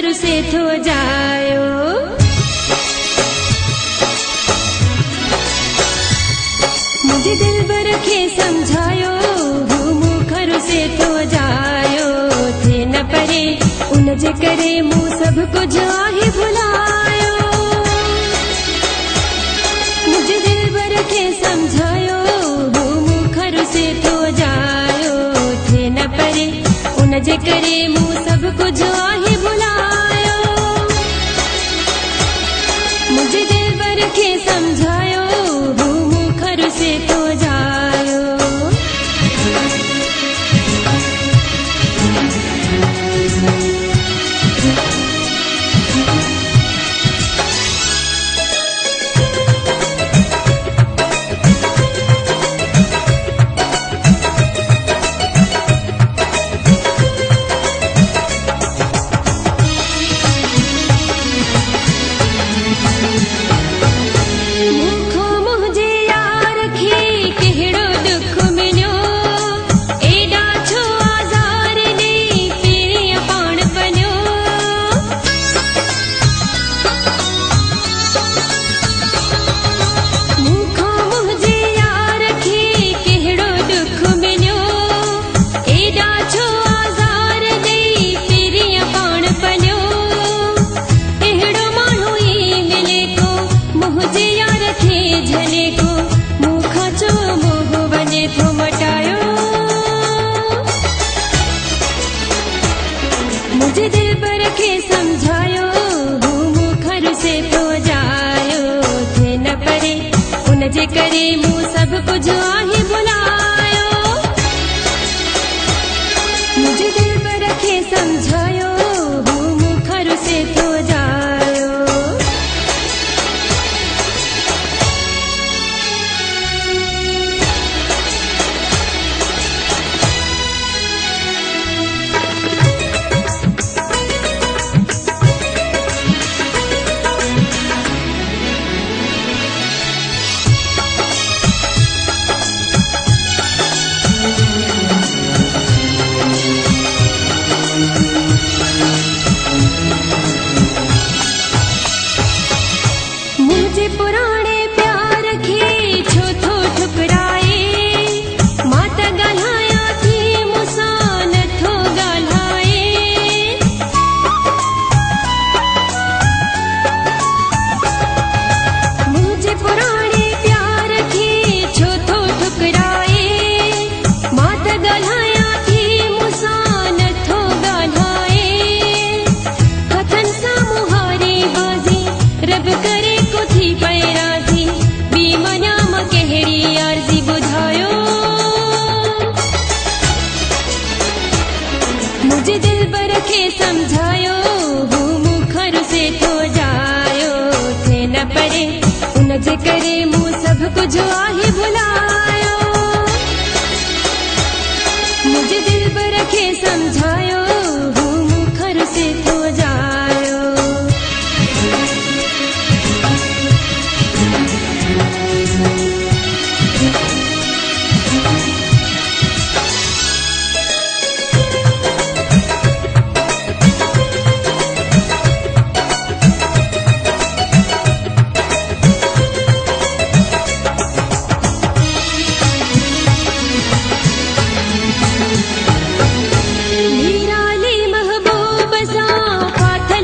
खर से थो जायो। मुझे दिल बर खे समझायो हूँ खर से थो जायो। थे न परे उन जे करे मुँह सब कुछ आहे भुलायो। मुझे दिल बर खे समझायो हूँ खर से थो जायो। थे न परे उन जे करे मुँह सब कुछ आहे भुलायो। मुझे दिल बर खे समझायो हूँ खर से थो जायो। मुझे दिल पर खे समझायो हूँ खर से थो जायो। थे न परे उन जे करे मुँह सब कुछ आहे भुलायो। मुझे दिल पर खे समझायो हूँ खर से थो जायो। पुराने प्यार खे छो थो ठुकराए। मात ॻाल्हाया थी मूंसां नथो ॻाल्हाए। मुंहिंजे पुराणे प्यार खे छो थो ठुकराए। मात ॻाल्हाया थी मूंसां नथो ॻाल्हाए। हथनि सां मुहारी बाज़ी रब करे थी पैरा थी बी मनाम कहिड़ी अर्ज़ी ॿुधायो। मुझे दिल बर खे समझायो हूँ खर से थो जायो। थे न परे उन जे करे मुँह सब कुछ आहे भुलायो। मुझे दिल बर खे समझायो